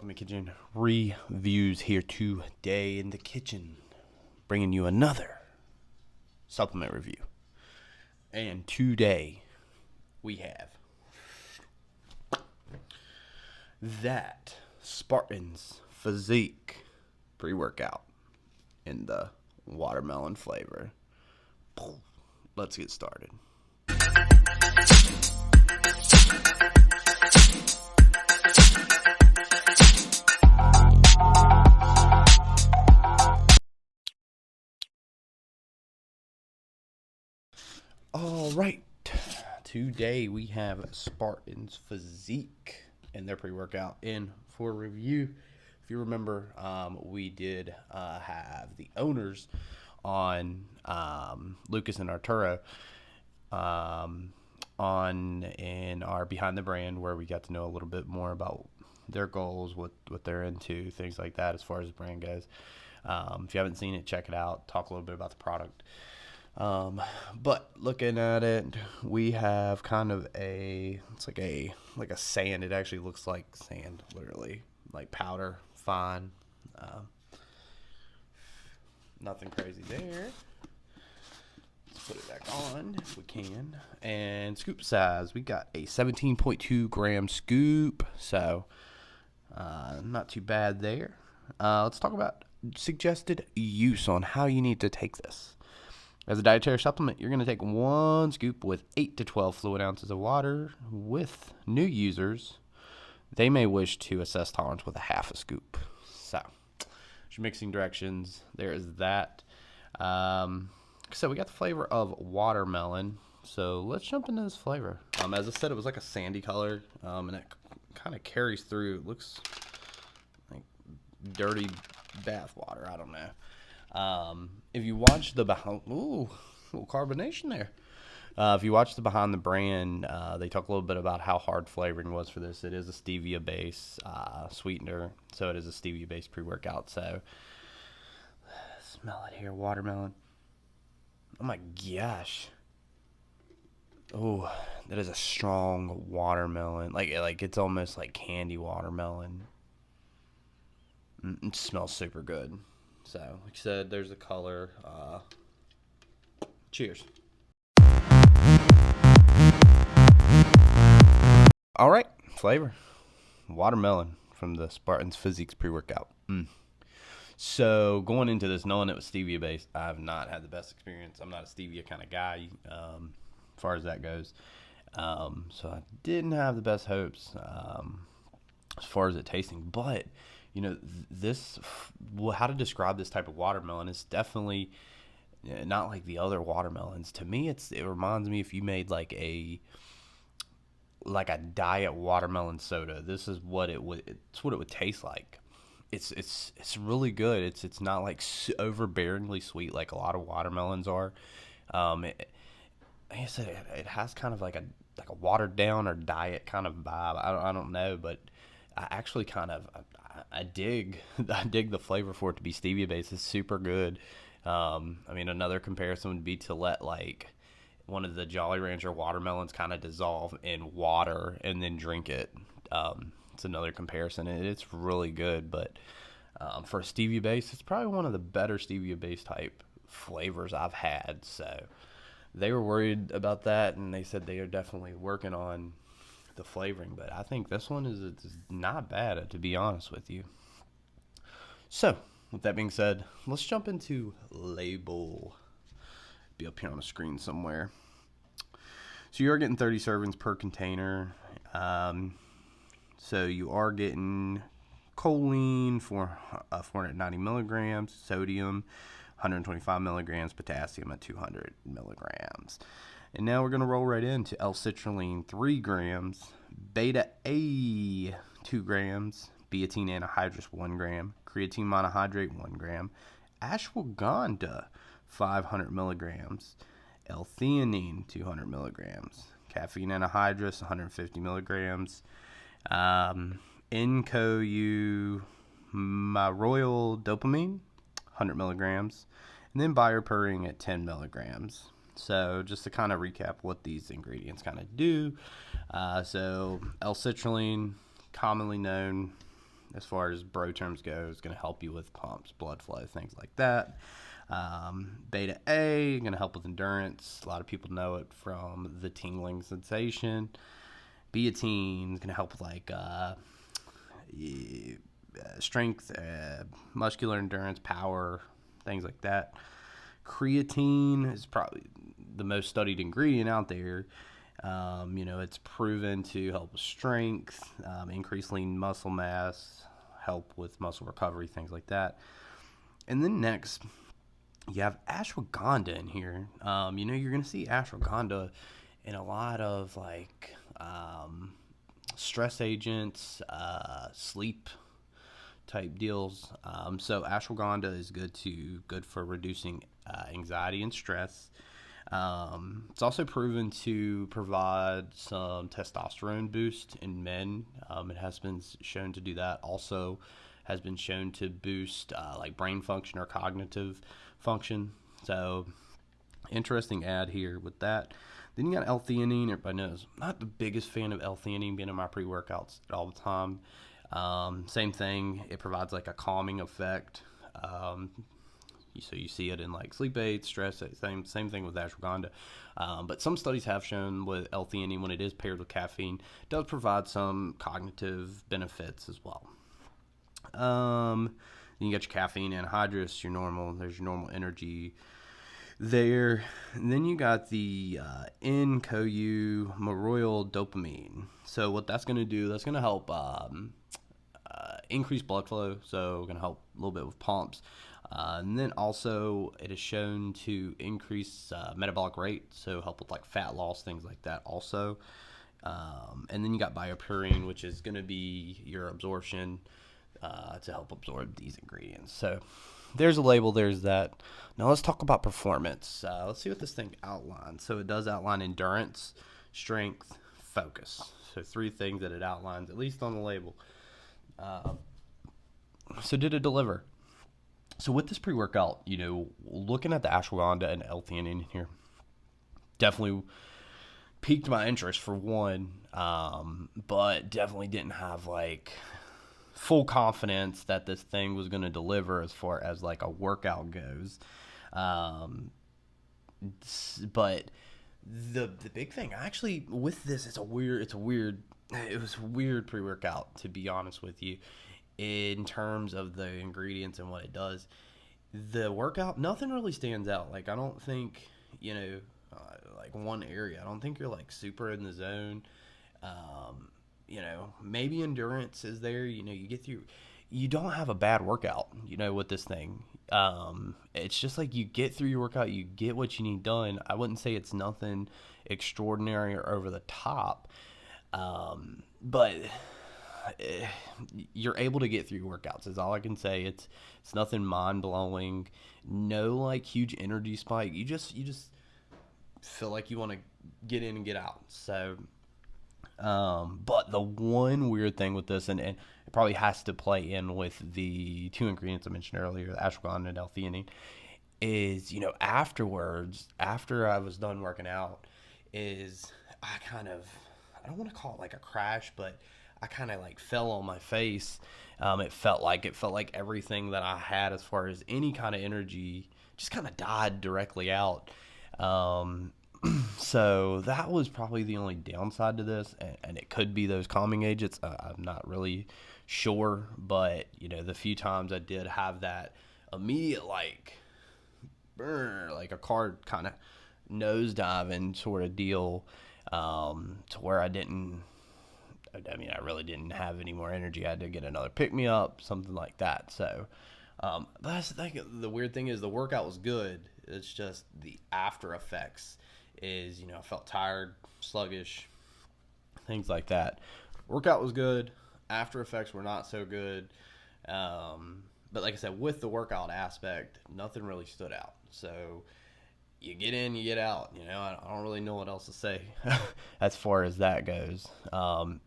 Welcome to Kitchen Reviews here today in the kitchen, bringing you another supplement review. And today we have that Spartans Physique pre-workout in the watermelon flavor. Let's get started. All right, today we have Spartans Physique and their pre-workout in for review. If you remember, we did have the owners on, Lucas and Arturo, on in our Behind the Brand, where we got to know a little bit more about their goals, what they're into, things like that as far as the brand goes. If you haven't seen it, check it out. Talk a little bit about the product. But looking at it, we have kind of it's like a sand. It actually looks like sand, literally, like powder, fine. Nothing crazy there. Let's put it back on if we can. And scoop size, we got a 17.2 gram scoop, so not too bad there. Let's talk about suggested use on how you need to take this. As a dietary supplement, you're going to take one scoop with 8 to 12 fluid ounces of water. With new users, they may wish to assess tolerance with a half a scoop. So, your mixing directions, there is that. So we got the flavor of watermelon. So let's jump into this flavor. As I said, it was like a sandy color, and it kind of carries through. It looks like dirty bath water. I don't know. If you watch the behind, little carbonation there. If you watch the Behind the Brand, they talk a little bit about how hard flavoring was for this. It is a stevia base sweetener, so it is a stevia based pre-workout. So smell it here, watermelon. Oh my gosh. Oh, that is a strong watermelon. Like it's almost like candy watermelon. It smells super good. So, like I said, there's the color. Cheers. All right, flavor. Watermelon from the Spartans Physique pre-workout. So, going into this, knowing it was stevia-based, I have not had the best experience. I'm not a stevia kind of guy, as far as that goes. So, I didn't have the best hopes as far as it tasting. But you know, how to describe this type of watermelon is definitely not like the other watermelons. To me, it reminds me if you made like a diet watermelon soda. This is what it would taste like. It's really good. It's not like overbearingly sweet like a lot of watermelons are. Like I said, it has kind of like a watered down or diet kind of vibe. I don't know, but I actually kind of I dig the flavor for it to be stevia based. It's super good. I mean, another comparison would be to let like one of the Jolly Rancher watermelons kind of dissolve in water and then drink it. It's another comparison. It's really good, but for a stevia base, it's probably one of the better stevia based type flavors I've had. So they were worried about that, and they said they are definitely working on the flavoring, but I think this one is not bad, to be honest with you. So, with that being said, let's jump into label. Be up here on the screen somewhere. So you are getting 30 servings per container. So you are getting choline for 490 milligrams, sodium 125 milligrams, potassium at 200 milligrams. And now we're going to roll right into L-citrulline 3 grams, beta-A 2 grams, biotin anhydrous 1 gram, creatine monohydrate 1 gram, ashwagandha 500 milligrams, L-theanine 200 milligrams, caffeine anhydrous 150 milligrams, N-CoU myroyal dopamine 100 milligrams, and then bioperine at 10 milligrams. So just to kind of recap what these ingredients kind of do. So L-citrulline, commonly known as far as bro terms go, it's going to help you with pumps, blood flow, things like that. Beta A, going to help with endurance. A lot of people know it from the tingling sensation. Betaine is going to help with like strength, muscular endurance, power, things like that. Creatine is probably the most studied ingredient out there. It's proven to help with strength, increase lean muscle mass, help with muscle recovery, things like that. And then next, you have ashwagandha in here. You're going to see ashwagandha in a lot of like stress agents, sleep type deals. So ashwagandha is good for reducing anxiety and stress. It's also proven to provide some testosterone boost in men. It has been shown to do that. Also has been shown to boost like brain function or cognitive function. So interesting ad here with that. Then you got L-theanine. Everybody knows I'm not the biggest fan of L-theanine being in my pre-workouts all the time. Same thing. It provides like a calming effect. So you see it in like sleep aids, stress, same thing with ashwagandha. But some studies have shown with L-theanine, when it is paired with caffeine, does provide some cognitive benefits as well. Then you got your caffeine anhydrous, there's your normal energy there. And then you got the N-CoU maroyl dopamine. So what that's going to do, that's going to help increase blood flow, so going to help a little bit with pumps. And then also it is shown to increase metabolic rate, so help with like fat loss, things like that also. And then you got BioPurine, which is going to be your absorption to help absorb these ingredients. So there's a label, there's that. Now let's talk about performance. Let's see what this thing outlines. So it does outline endurance, strength, focus. So 3 things that it outlines, at least on the label. So did it deliver? So with this pre-workout, looking at the ashwagandha and L-theanine in here, definitely piqued my interest for one, but definitely didn't have like full confidence that this thing was going to deliver as far as like a workout goes. But the big thing actually with this, it was a weird pre-workout, to be honest with you, in terms of the ingredients and what it does. The workout, nothing really stands out. Like, I don't think, like one area, I don't think you're like super in the zone. Maybe endurance is there. You don't have a bad workout, with this thing. It's just like you get through your workout, you get what you need done. I wouldn't say it's nothing extraordinary or over the top, but you're able to get through your workouts is all I can say. It's nothing mind-blowing, no like huge energy spike. You just feel like you want to get in and get out. So but the one weird thing with this, and it probably has to play in with the 2 ingredients I mentioned earlier, the ashwagandha and L-theanine, is, afterwards, after I was done working out, is I don't want to call it like a crash, but I kind of like fell on my face. It felt like everything that I had as far as any kind of energy just kind of died directly out. So that was probably the only downside to this, and it could be those calming agents. I'm not really sure, but the few times I did have that immediate like burn, like a car kind of nosediving sort of deal, to where I really didn't have any more energy. I had to get another pick me up, something like that. So that's the thing. The weird thing is the workout was good. It's just the after effects is, I felt tired, sluggish, things like that. Workout was good. After effects were not so good. But like I said, with the workout aspect, nothing really stood out. So you get in, you get out. I don't really know what else to say as far as that goes. And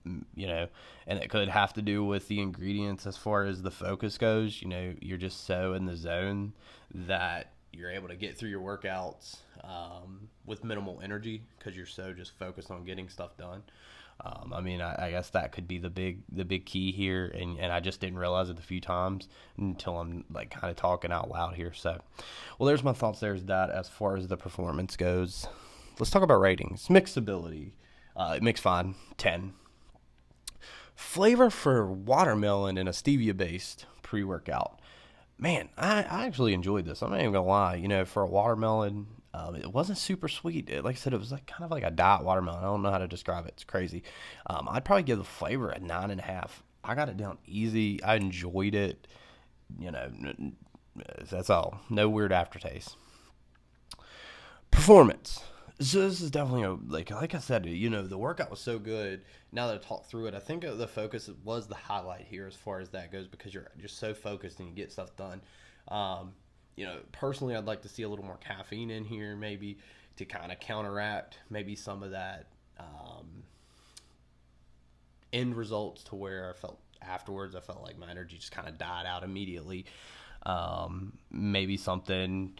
it could have to do with the ingredients as far as the focus goes. You're just so in the zone that you're able to get through your workouts with minimal energy because you're so just focused on getting stuff done. I mean, I guess that could be the big key here, and I just didn't realize it a few times until I'm like kind of talking out loud here. So, well, there's my thoughts. There's that as far as the performance goes. Let's talk about ratings. Mixability, mix fine, 10. Flavor for watermelon and a stevia-based pre-workout. Man, I actually enjoyed this. I'm not even gonna lie. You know, for a watermelon, it wasn't super sweet. Like I said, it was like kind of like a diet watermelon. I don't know how to describe it. It's crazy. I'd probably give the flavor a 9.5. I got it down easy. I enjoyed it. You know, that's all. No weird aftertaste. Performance. So this is definitely like I said, you know, the workout was so good. Now that I talked through it, I think the focus was the highlight here as far as that goes, because you're just so focused and you get stuff done. You know, personally, I'd like to see a little more caffeine in here, maybe to kind of counteract maybe some of that end results, to where I felt afterwards, I felt like my energy just kind of died out immediately. Maybe something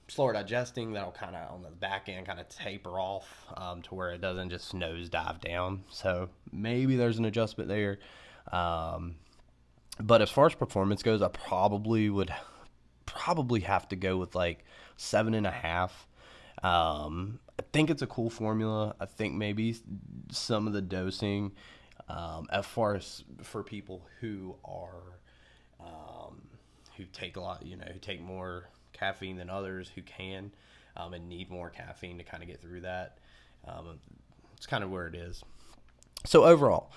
slower digesting that'll kind of on the back end kind of taper off to where it doesn't just nose dive down. So maybe there's an adjustment there. But as far as performance goes, I would probably have to go with like 7.5. I think it's a cool formula. I think maybe some of the dosing, as far as for people who are who take a lot, you know, who take more caffeine than others, who can and need more caffeine to kind of get through that. It's kind of where it is. So overall,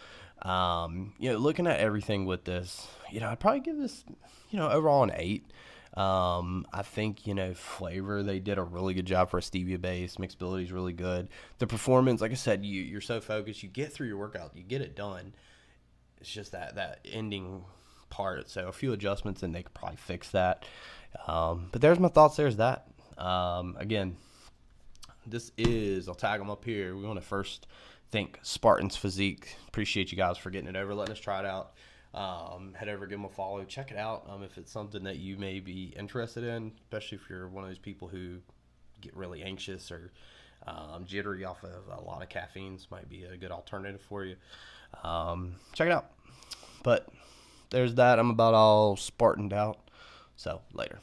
you know, looking at everything with this, you know, I'd probably give this, you know, overall an 8. I think, you know, flavor, they did a really good job for a stevia base. Mixability is really good. The performance, like I said, you're so focused, you get through your workout, you get it done. It's just that ending part. So a few adjustments and they could probably fix that. But there's my thoughts. There's that. Again, I'll tag them up here. We want to first thank Spartans Physique. Appreciate you guys for getting it over, letting us try it out. Head over, give them a follow, check it out. If it's something that you may be interested in, especially if you're one of those people who get really anxious or jittery off of a lot of caffeines, might be a good alternative for you. Check it out. But there's that. I'm about all Spartaned out. So later.